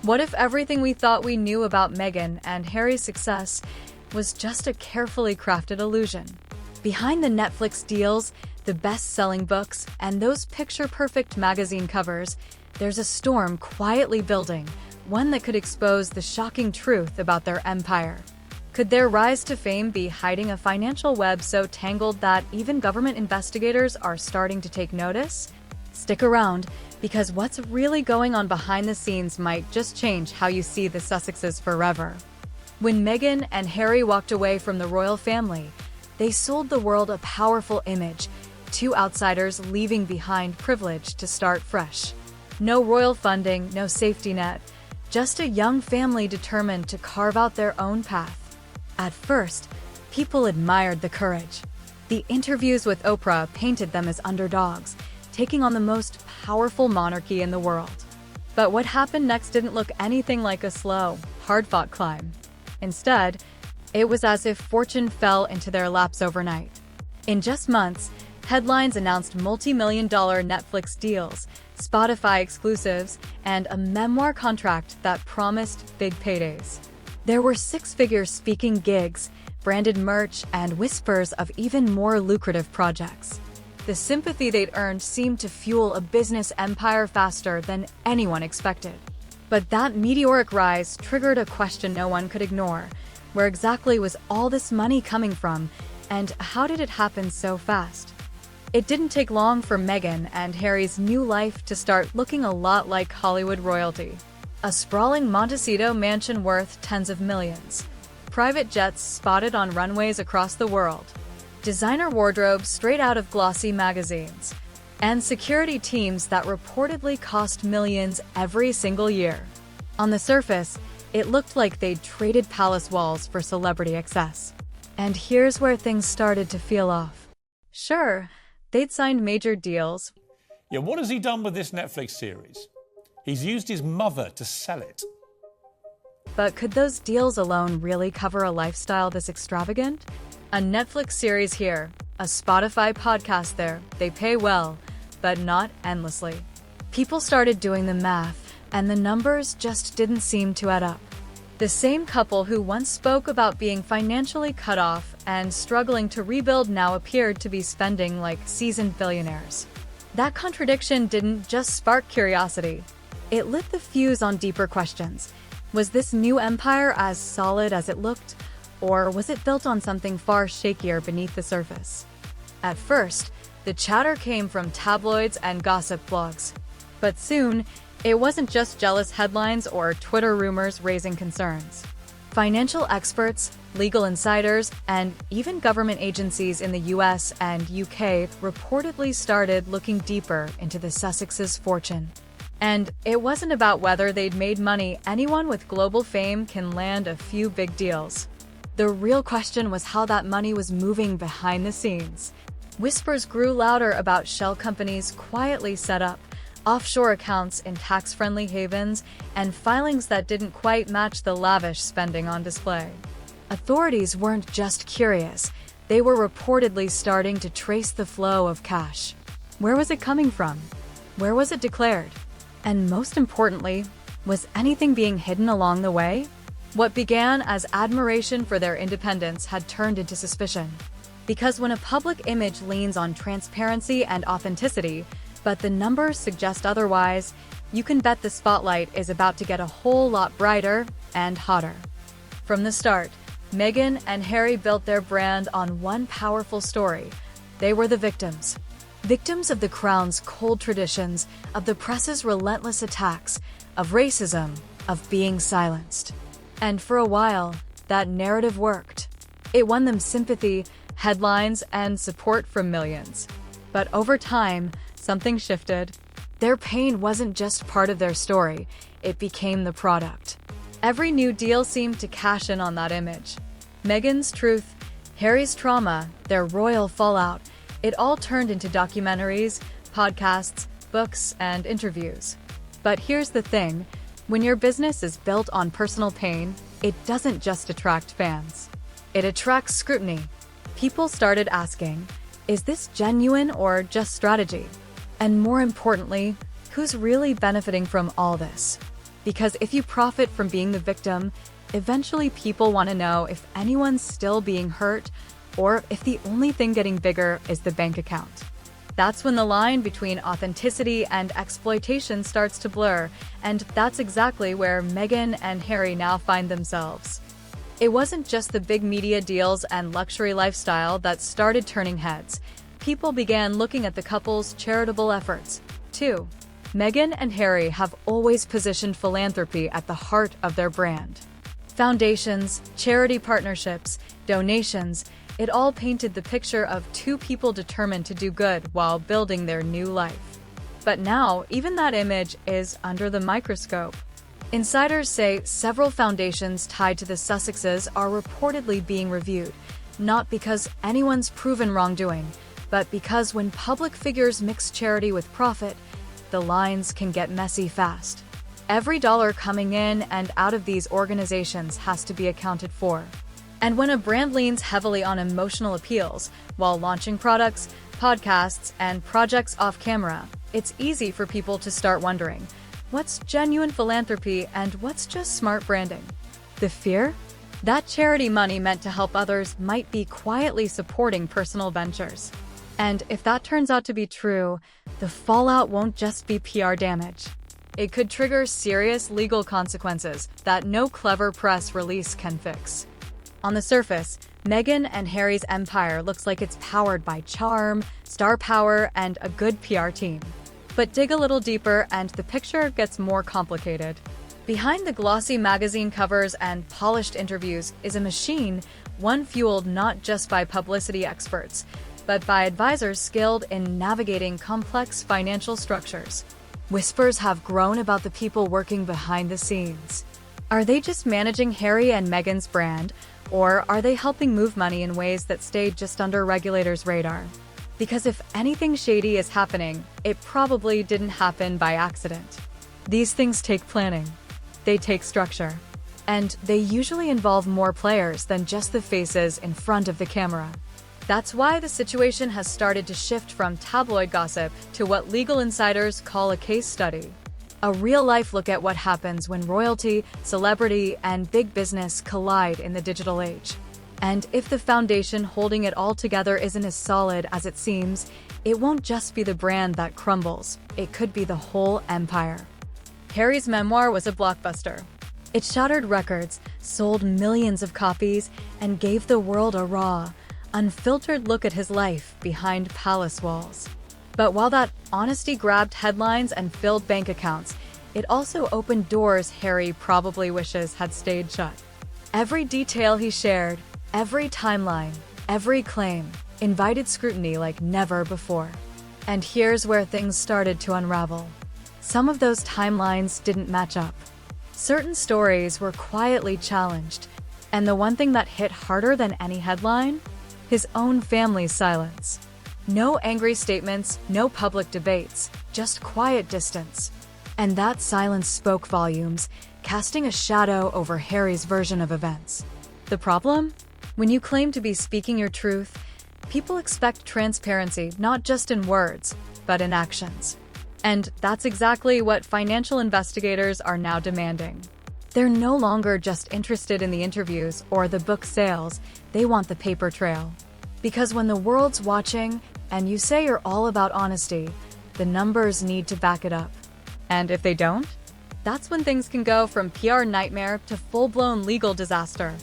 What if everything we thought we knew about Meghan and Harry's success was just a carefully crafted illusion? Behind the Netflix deals, the best-selling books, and those picture-perfect magazine covers, there's a storm quietly building, one that could expose the shocking truth about their empire. Could their rise to fame be hiding a financial web so tangled that even government investigators are starting to take notice? Stick around, because what's really going on behind the scenes might just change how you see the Sussexes forever. When Meghan and Harry walked away from the royal family, they sold the world a powerful image, two outsiders leaving behind privilege to start fresh. No royal funding, no safety net, just a young family determined to carve out their own path. At first, people admired the courage. The interviews with Oprah painted them as underdogs, taking on the most powerful monarchy in the world. But what happened next didn't look anything like a slow, hard-fought climb. Instead, it was as if fortune fell into their laps overnight. In just months, headlines announced multi-million-dollar Netflix deals, Spotify exclusives, and a memoir contract that promised big paydays. There were six-figure speaking gigs, branded merch, and whispers of even more lucrative projects. The sympathy they'd earned seemed to fuel a business empire faster than anyone expected. But that meteoric rise triggered a question no one could ignore. Where exactly was all this money coming from, and how did it happen so fast? It didn't take long for Meghan and Harry's new life to start looking a lot like Hollywood royalty. A sprawling Montecito mansion worth tens of millions. Private jets spotted on runways across the world. Designer wardrobes straight out of glossy magazines. And security teams that reportedly cost millions every single year. On the surface, it looked like they'd traded palace walls for celebrity excess. And here's where things started to feel off. Sure, they'd signed major deals. Yeah, what has he done with this Netflix series? He's used his mother to sell it. But could those deals alone really cover a lifestyle this extravagant? A Netflix series here, a Spotify podcast there, they pay well, but not endlessly. People started doing the math, and the numbers just didn't seem to add up. The same couple who once spoke about being financially cut off and struggling to rebuild now appeared to be spending like seasoned billionaires. That contradiction didn't just spark curiosity. It lit the fuse on deeper questions. Was this new empire as solid as it looked, or was it built on something far shakier beneath the surface? At first, the chatter came from tabloids and gossip blogs. But soon, it wasn't just jealous headlines or Twitter rumors raising concerns. Financial experts, legal insiders, and even government agencies in the US and UK reportedly started looking deeper into the Sussexes' fortune. And it wasn't about whether they'd made money. Anyone with global fame can land a few big deals. The real question was how that money was moving behind the scenes. Whispers grew louder about shell companies quietly set up, offshore accounts in tax-friendly havens, and filings that didn't quite match the lavish spending on display. Authorities weren't just curious, they were reportedly starting to trace the flow of cash. Where was it coming from? Where was it declared? And most importantly, was anything being hidden along the way? What began as admiration for their independence had turned into suspicion. Because when a public image leans on transparency and authenticity, but the numbers suggest otherwise, you can bet the spotlight is about to get a whole lot brighter and hotter. From the start, Meghan and Harry built their brand on one powerful story. They were the victims. Victims of the Crown's cold traditions, of the press's relentless attacks, of racism, of being silenced. And for a while, that narrative worked. It won them sympathy, headlines, and support from millions. But over time, something shifted. Their pain wasn't just part of their story, it became the product. Every new deal seemed to cash in on that image. Meghan's truth, Harry's trauma, their royal fallout, it all turned into documentaries, podcasts, books, and interviews. But here's the thing, when your business is built on personal pain, it doesn't just attract fans. It attracts scrutiny. People started asking, is this genuine or just strategy? And more importantly, who's really benefiting from all this? Because if you profit from being the victim, eventually people want to know if anyone's still being hurt or if the only thing getting bigger is the bank account. That's when the line between authenticity and exploitation starts to blur, and that's exactly where Meghan and Harry now find themselves. It wasn't just the big media deals and luxury lifestyle that started turning heads. People began looking at the couple's charitable efforts, too. Meghan and Harry have always positioned philanthropy at the heart of their brand. Foundations, charity partnerships, donations, it all painted the picture of two people determined to do good while building their new life. But now, even that image is under the microscope. Insiders say several foundations tied to the Sussexes are reportedly being reviewed, not because anyone's proven wrongdoing, but because when public figures mix charity with profit, the lines can get messy fast. Every dollar coming in and out of these organizations has to be accounted for. And when a brand leans heavily on emotional appeals while launching products, podcasts, and projects off camera, it's easy for people to start wondering, what's genuine philanthropy and what's just smart branding? The fear? That charity money meant to help others might be quietly supporting personal ventures. And if that turns out to be true, the fallout won't just be PR damage. It could trigger serious legal consequences that no clever press release can fix. On the surface, Meghan and Harry's empire looks like it's powered by charm, star power, and a good PR team. But dig a little deeper and the picture gets more complicated. Behind the glossy magazine covers and polished interviews is a machine, one fueled not just by publicity experts, but by advisors skilled in navigating complex financial structures. Whispers have grown about the people working behind the scenes. Are they just managing Harry and Meghan's brand, or are they helping move money in ways that stay just under regulators' radar? Because if anything shady is happening, it probably didn't happen by accident. These things take planning. They take structure. And they usually involve more players than just the faces in front of the camera. That's why the situation has started to shift from tabloid gossip to what legal insiders call a case study. A real-life look at what happens when royalty, celebrity, and big business collide in the digital age. And if the foundation holding it all together isn't as solid as it seems, it won't just be the brand that crumbles, it could be the whole empire. Harry's memoir was a blockbuster. It shattered records, sold millions of copies, and gave the world a raw, unfiltered look at his life behind palace walls. But while that honesty grabbed headlines and filled bank accounts, it also opened doors Harry probably wishes had stayed shut. Every detail he shared, every timeline, every claim, invited scrutiny like never before. And here's where things started to unravel. Some of those timelines didn't match up. Certain stories were quietly challenged, and the one thing that hit harder than any headline? His own family's silence. No angry statements, no public debates, just quiet distance. And that silence spoke volumes, casting a shadow over Harry's version of events. The problem? When you claim to be speaking your truth, people expect transparency not just in words, but in actions. And that's exactly what financial investigators are now demanding. They're no longer just interested in the interviews or the book sales, they want the paper trail. Because when the world's watching, and you say you're all about honesty, the numbers need to back it up. And if they don't, that's when things can go from PR nightmare to full-blown legal disaster.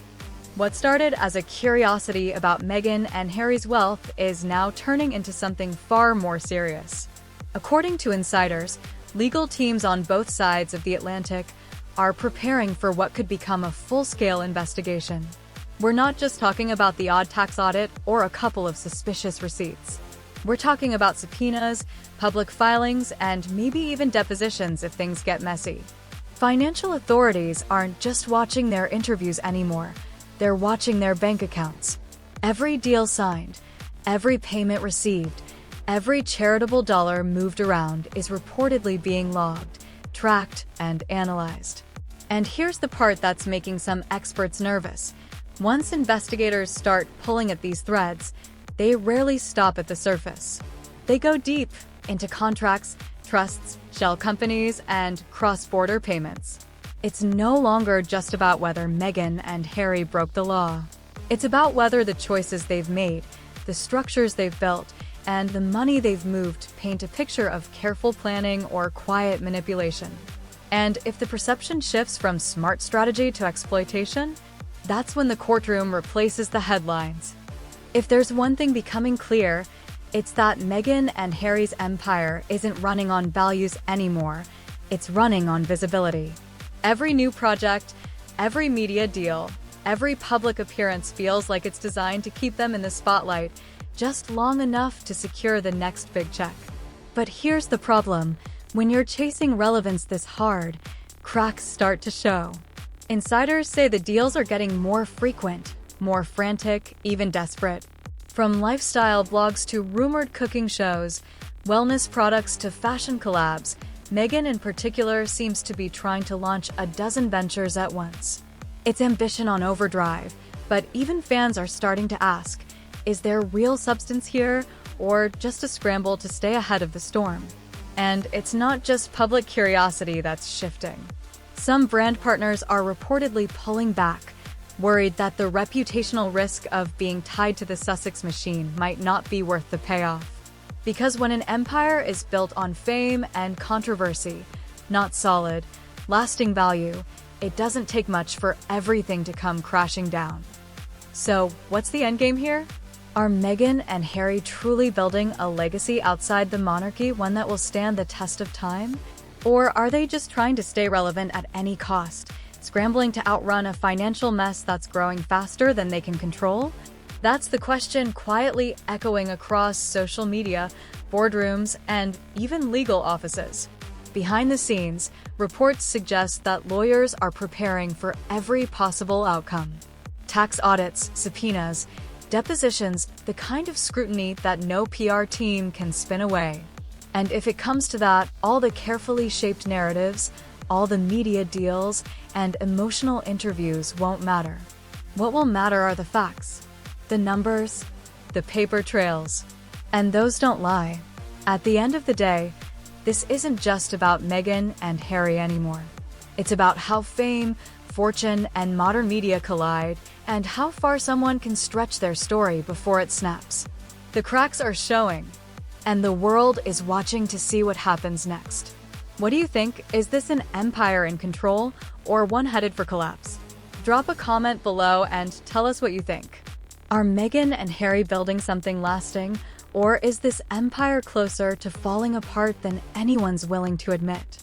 What started as a curiosity about Meghan and Harry's wealth is now turning into something far more serious. According to insiders, legal teams on both sides of the Atlantic are preparing for what could become a full-scale investigation. We're not just talking about the odd tax audit or a couple of suspicious receipts. We're talking about subpoenas, public filings, and maybe even depositions if things get messy. Financial authorities aren't just watching their interviews anymore. They're watching their bank accounts. Every deal signed, every payment received, every charitable dollar moved around is reportedly being logged, tracked, and analyzed. And here's the part that's making some experts nervous. Once investigators start pulling at these threads, they rarely stop at the surface. They go deep into contracts, trusts, shell companies, and cross-border payments. It's no longer just about whether Meghan and Harry broke the law. It's about whether the choices they've made, the structures they've built, and the money they've moved paint a picture of careful planning or quiet manipulation. And if the perception shifts from smart strategy to exploitation, that's when the courtroom replaces the headlines. If there's one thing becoming clear, it's that Meghan and Harry's empire isn't running on values anymore. It's running on visibility. Every new project, every media deal, every public appearance feels like it's designed to keep them in the spotlight just long enough to secure the next big check. But here's the problem. When you're chasing relevance this hard, cracks start to show. Insiders say the deals are getting more frequent, more frantic, even desperate. From lifestyle blogs to rumored cooking shows, wellness products to fashion collabs, Meghan in particular seems to be trying to launch a dozen ventures at once. It's ambition on overdrive, but even fans are starting to ask, is there real substance here, or just a scramble to stay ahead of the storm? And it's not just public curiosity that's shifting. Some brand partners are reportedly pulling back, worried that the reputational risk of being tied to the Sussex machine might not be worth the payoff. Because when an empire is built on fame and controversy, not solid, lasting value, it doesn't take much for everything to come crashing down. So, what's the endgame here? Are Meghan and Harry truly building a legacy outside the monarchy, one that will stand the test of time? Or are they just trying to stay relevant at any cost, scrambling to outrun a financial mess that's growing faster than they can control? That's the question quietly echoing across social media, boardrooms, and even legal offices. Behind the scenes, reports suggest that lawyers are preparing for every possible outcome. Tax audits, subpoenas, depositions, the kind of scrutiny that no PR team can spin away. And if it comes to that, all the carefully shaped narratives, all the media deals, and emotional interviews won't matter. What will matter are the facts, the numbers, the paper trails. And those don't lie. At the end of the day, this isn't just about Meghan and Harry anymore. It's about how fame, fortune, and modern media collide, and how far someone can stretch their story before it snaps. The cracks are showing, and the world is watching to see what happens next. What do you think? Is this an empire in control, or one headed for collapse? Drop a comment below and tell us what you think. Are Meghan and Harry building something lasting, or is this empire closer to falling apart than anyone's willing to admit?